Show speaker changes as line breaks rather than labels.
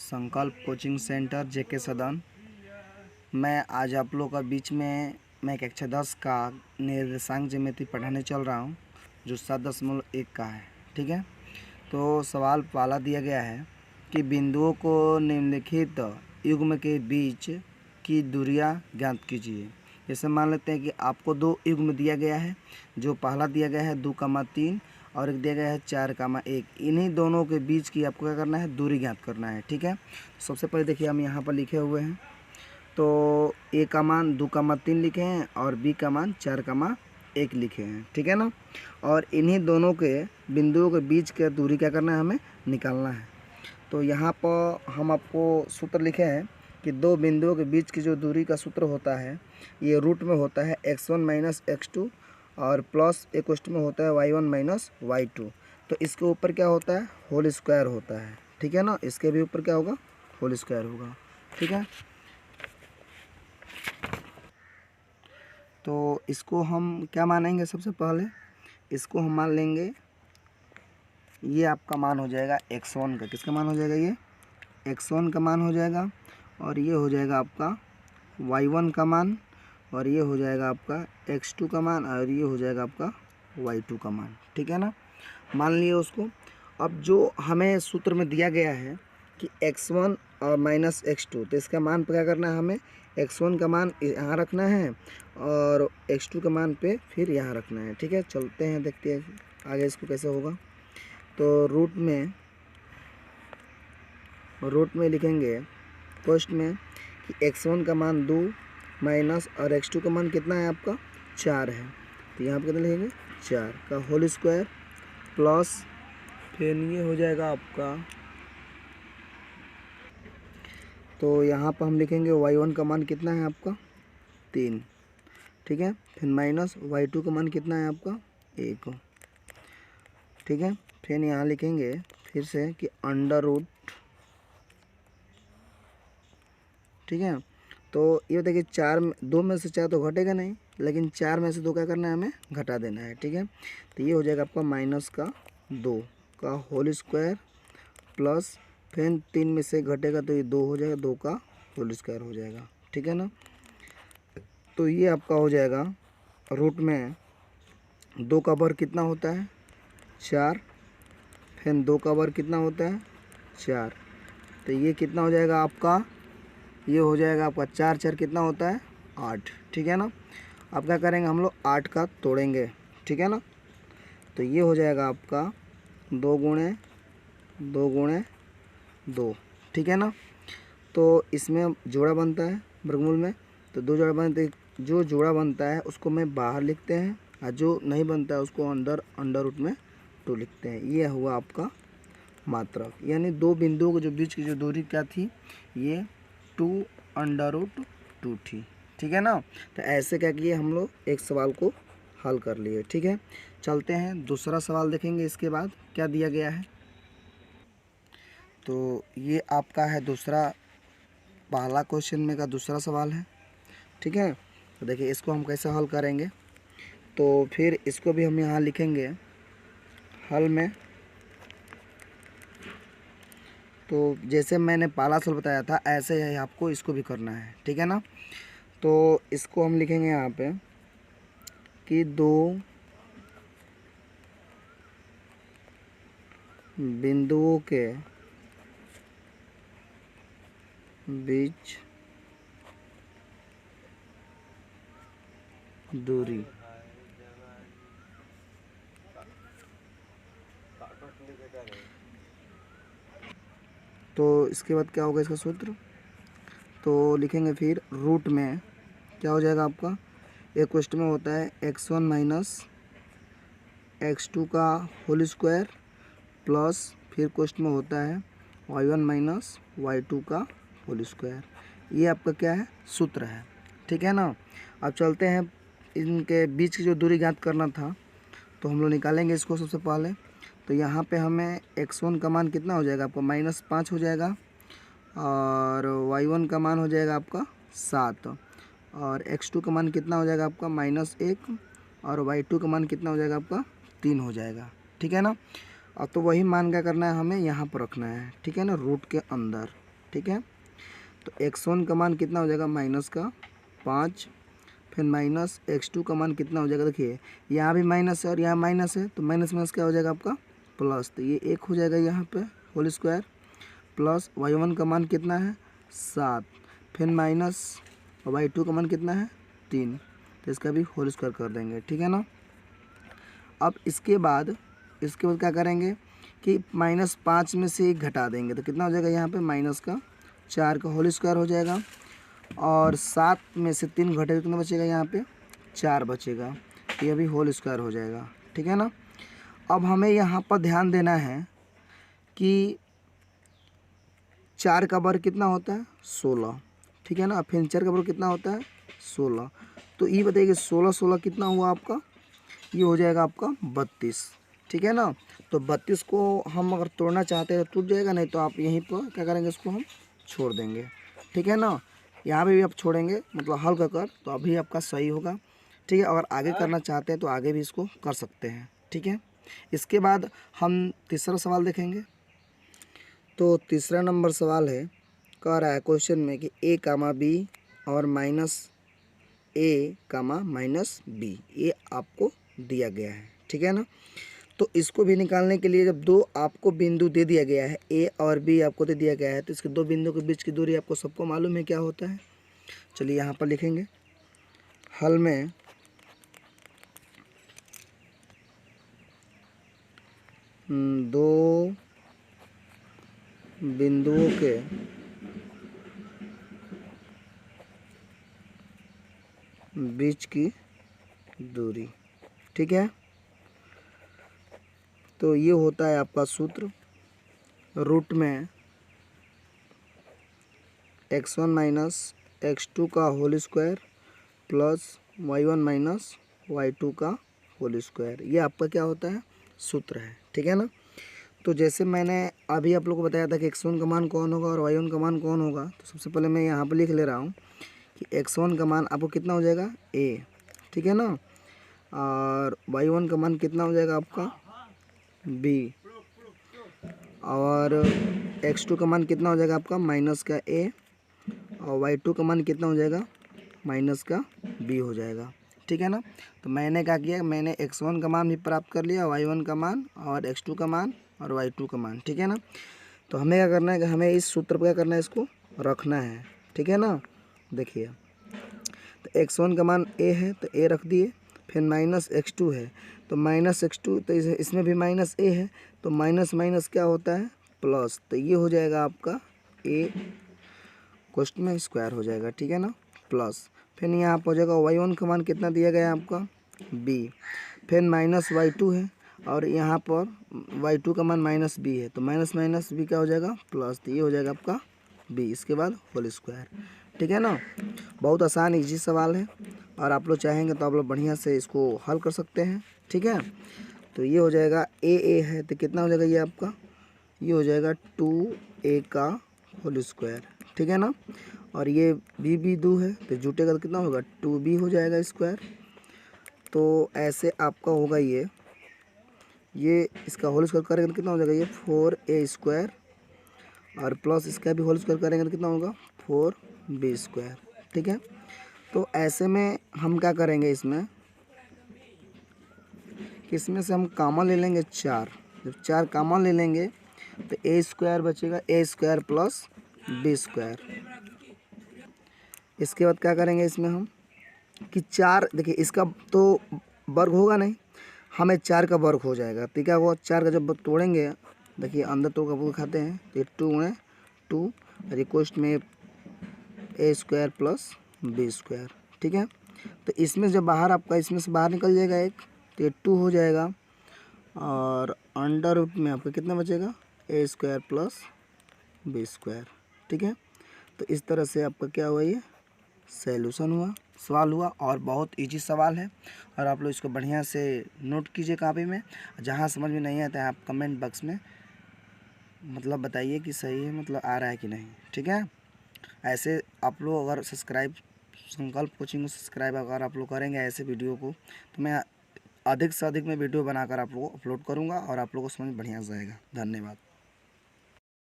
संकल्प coaching centre जेके सदन। मैं आज आप लोगों का बीच में मैं कक्षा 10 का निर्देशांक ज्यामिति पढ़ाने चल रहा हूं, जो 7.1 का है। ठीक है, तो सवाल पहला दिया गया है कि बिंदुओं को निम्नलिखित युग्म के बीच की दूरियां ज्ञात कीजिए। जैसे मान लेते हैं कि आपको दो युग्म दिया गया है, जो पहला दिया गया है 2,3 और एक दिया गया है 4,1। इन्हीं दोनों के बीच की आपको क्या करना है, दूरी ज्ञात करना है। ठीक है, सबसे पहले देखिए हम यहाँ पर लिखे हुए हैं, तो ए का मान 2,3 लिखे हैं और बी का मान 4,1 लिखे हैं। ठीक है ना, और इन्हीं दोनों के बिंदुओं के बीच की दूरी क्या करना है, हमें निकालना है। तो यहाँ पर हम आपको सूत्र लिखे हैं कि दो बिंदुओं के बीच की जो दूरी का सूत्र होता है, ये रूट में होता है x1 माइनस x2 और प्लस एक में होता है y1 माइनस y2। तो इसके ऊपर क्या होता है, होल स्क्वायर होता है। ठीक है ना, इसके भी ऊपर क्या होगा, होल स्क्वायर होगा। ठीक है, तो इसको हम क्या मानेंगे, सबसे पहले इसको हम मान लेंगे, ये आपका मान हो जाएगा x1 का। किसका मान हो जाएगा, ये x1 का मान हो जाएगा, और ये हो जाएगा आपका y1 का मान, और ये हो जाएगा आपका x2 का मान, और ये हो जाएगा आपका y2 का मान। ठीक है ना, मान लिए उसको। अब जो हमें सूत्र में दिया गया है कि x1 और माइनस x2, तो इसका मान पे क्या करना है, हमें x1 का मान यहाँ रखना है और x2 का मान पे फिर यहाँ रखना है। ठीक है, चलते हैं देखते हैं आगे इसको कैसे होगा। तो रूट में लिखेंगे फर्स्ट में कि x1 का मान 2 माइनस और x2 का मान कितना है आपका 4 है। तो यहाँ पर कितना लिखेंगे, 4 का होल स्क्वायर प्लस फिर ये हो जाएगा आपका, तो यहाँ पर हम लिखेंगे y1 का मान कितना है आपका 3। ठीक है, फिर माइनस y2 का मान कितना है आपका 1। ठीक है, फिर यहाँ लिखेंगे फिर से कि अंडर रूट। ठीक है, तो ये देखिए 2 में से 4 तो घटेगा नहीं, लेकिन 4 में से 2 क्या करना है, हमें घटा देना है। ठीक है, तो ये हो जाएगा आपका -2 का होल स्क्वायर प्लस फिर 3 में से घटेगा तो ये 2 हो जाएगा, 2 का होल स्क्वायर हो जाएगा। ठीक है ना, तो ये आपका हो जाएगा रूट में 2 का वर्ग कितना होता है 4, फिर 2 का वर्ग कितना होता है 4, तो ये कितना हो जाएगा आपका, ये हो जाएगा आपका 4 4 कितना होता है 8। ठीक है ना, अब क्या करेंगे हम लोग 8 का तोड़ेंगे। ठीक है ना, तो ये हो जाएगा आपका 2 गुणे 2 गुणे 2। ठीक है ना, तो इसमें जोड़ा बनता है वर्गमूल में, तो 2 जोड़ा बनते हैं, जो जोड़ा बनता है उसको मैं बाहर लिखते हैं और जो नहीं बनता है उसको अंडर रूट में 2 लिखते हैं। ये हुआ आपका मात्रक, यानी दो बिंदुओं के जो बीच की जो दूरी क्या थी, ये 2√2 थी। ठीक है ना, तो ऐसे क्या किए हम लोग एक सवाल को हल कर लिए। ठीक है, चलते हैं दूसरा सवाल देखेंगे इसके बाद क्या दिया गया है। तो ये आपका है दूसरा, पहला क्वेश्चन में का दूसरा सवाल है। ठीक है, तो देखिए इसको हम कैसे हल करेंगे, तो फिर इसको भी हम यहाँ लिखेंगे हल में। तो जैसे मैंने पहला सवाल बताया था ऐसे ही आपको इसको भी करना है। ठीक है ना, तो इसको हम लिखेंगे यहाँ पे कि दो बिंदुओं के बीच दूरी तो इसके बाद क्या होगा इसका सूत्र, तो लिखेंगे फिर रूट में क्या हो जाएगा आपका, एक क्वेश्चन में होता है x1 माइनस x2 का होल स्क्वायर प्लस फिर क्वेश्चन में होता है y1 माइनस y2 का होल स्क्वायर। ये आपका क्या है, सूत्र है। ठीक है ना, अब चलते हैं इनके बीच की जो दूरी ज्ञात करना था, तो हम लोग निकालेंगे इसको सबसे पहले। तो यहाँ पे हमें x1 का मान कितना हो जाएगा आपका -5 हो जाएगा, और y1 का मान हो जाएगा आपका 7, और x2 का मान कितना हो जाएगा आपका -1, और y2 का मान कितना हो जाएगा आपका 3 हो जाएगा। ठीक है ना, अब तो वही मान क्या करना है, हमें यहाँ पर रखना है। ठीक है ना, रूट के अंदर। ठीक है। तो x1 का मान कितना हो जाएगा माइनस का 5, फिर माइनस x2 का मान कितना हो जाएगा, देखिए यहाँ भी माइनस है और यहाँ माइनस है, तो माइनस माइनस क्या हो जाएगा आपका प्लस, तो ये 1 हो जाएगा यहाँ पे होल स्क्वायर, प्लस y1 का मान कितना है 7, फिर माइनस y2 का मान कितना है 3, तो इसका भी होल स्क्वायर कर देंगे, ठीक है ना। अब इसके बाद क्या करेंगे कि -5 में से 1 घटा देंगे, तो कितना हो जाएगा यहाँ पे माइनस का 4 का होल स्क्वायर हो जाएगा, और 7 में से 3 घटे तो कितना बचेगा यहाँ पे 4 बचेगा, तो ये भी होल स्क्वायर हो जाएगा, ठीक है ना। अब हमें यहाँ पर ध्यान देना है कि 4 का वर्ग कितना होता है 16, ठीक है ना। फिर 4 का वर्ग कितना होता है 16, तो ये बताइए 16 16 कितना हुआ आपका, ये हो जाएगा आपका 32, ठीक है ना। तो 32 को हम अगर तोड़ना चाहते हैं तो टूट जाएगा, नहीं तो आप यहीं पर क्या करेंगे इसको हम छोड़ देंगे, ठीक है ना। यहाँ पे भी आप छोड़ेंगे मतलब हल कर तो अभी आपका सही होगा, ठीक है। अगर आगे करना चाहते हैं तो आगे भी इसको कर सकते हैं, ठीक है। इसके बाद हम तीसरा सवाल देखेंगे। तो तीसरा नंबर सवाल है, कह रहा है क्वेश्चन में कि a कामा बी और minus a comma minus B, ये आपको दिया गया है, ठीक है ना। तो इसको भी निकालने के लिए जब दो आपको बिंदु दे दिया गया है a और b आपको दे दिया गया है, तो इसके दो बिंदु के बीच की दूरी आपको सबको मालूम है क्या होता है। चलिए यहाँ पर लिखेंगे, हल में दो बिंदुओं के बीच की दूरी, ठीक है। तो ये होता है आपका सूत्र, रूट में x1 माइनस x2 का whole square plus y1 minus y2 का होल स्क्वायर, ये आपका क्या होता है सूत्र है, ठीक है ना। तो जैसे मैंने अभी आप लोगों को बताया था कि x1 का मान कौन होगा और y1 का मान कौन होगा, तो सबसे पहले मैं यहाँ पर लिख ले रहा हूँ कि x1 का मान आपको कितना हो जाएगा a, ठीक है ना, और y1 का मान कितना हो जाएगा आपका b, और x2 का मान कितना हो जाएगा आपका माइनस का a, और y2 का मान कितना हो जाएगा माइनस का b हो जाएगा, ठीक है ना। तो मैंने क्या किया, मैंने x1 का मान भी प्राप्त कर लिया, y1 का मान और x2 का मान और y2 का मान, ठीक है ना। तो हमें क्या करना है कि हमें इस सूत्र पर क्या करना है, इसको रखना है, ठीक है ना। देखिए तो x1 का मान a है तो a रख दिए, फिर माइनस x2 है तो माइनस x2, तो इसमें भी माइनस a है, तो माइनस माइनस क्या होता है प्लस, तो ये हो जाएगा आपका a कोष्ट में स्क्वायर हो जाएगा, ठीक है ना, प्लस फिर यहाँ पर हो जाएगा y1 का मान कितना दिया गया है आपका b, फिर माइनस y2 है और यहाँ पर y2 का मान माइनस b है, तो माइनस माइनस b क्या हो जाएगा प्लस, तो ये हो जाएगा आपका b, इसके बाद होल स्क्वायर, ठीक है ना। बहुत आसान इजी सवाल है, और आप लोग चाहेंगे तो आप लोग बढ़िया से इसको हल कर सकते हैं, ठीक है। तो ये हो जाएगा a है तो कितना हो जाएगा ये आपका, ये हो जाएगा 2a का होल स्क्वायर, ठीक है ना, और ये b 2 है तो जुटेगा तो कितना होगा 2b हो जाएगा स्क्वायर। तो ऐसे आपका होगा ये इसका होल स्क्वायर करेंगे तो कितना हो जाएगा ये 4a स्क्वायर, और प्लस इसका भी होल स्क्वायर करेंगे तो कितना होगा 4b स्क्वायर, ठीक है। तो ऐसे में हम क्या करेंगे, इसमें से हम कॉमन ले लेंगे 4, जब 4 कॉमन ले लेंगे तो a स्क्वायर बचेगा, a square plus b square. इसके बाद क्या करेंगे इसमें हम कि 4, देखिए इसका तो वर्ग होगा नहीं, हमें 4 का वर्ग हो जाएगा, तो क्या हुआ 4 का जब तोड़ेंगे, देखिए अंदर तो का खाते हैं, तो 2 गुणे 2 रिक्वेस्ट में a square plus b square, ठीक है। तो इसमें जब बाहर आपका इसमें से बाहर निकल जाएगा एक, तो ये 2 हो जाएगा, और अंडर रूट में आपका कितना बचेगा a square plus b square, ठीक है। तो इस तरह से आपका क्या हुआ, ये सॉल्यूशन हुआ, सवाल हुआ, और बहुत इजी सवाल है, और आप लोग इसको बढ़िया से नोट कीजिए कापी में। जहाँ समझ में नहीं आता है आप कमेंट बॉक्स में मतलब बताइए कि सही है, मतलब आ रहा है कि नहीं, ठीक है। ऐसे आप लोग अगर संकल्प कोचिंग को सब्सक्राइब अगर आप लोग करेंगे ऐसे वीडियो को, तो मैं अधिक से अधिक में वीडियो बनाकर आप लोगों को अपलोड करूँगा और आप लोगों को समझ बढ़िया से आएगा। धन्यवाद।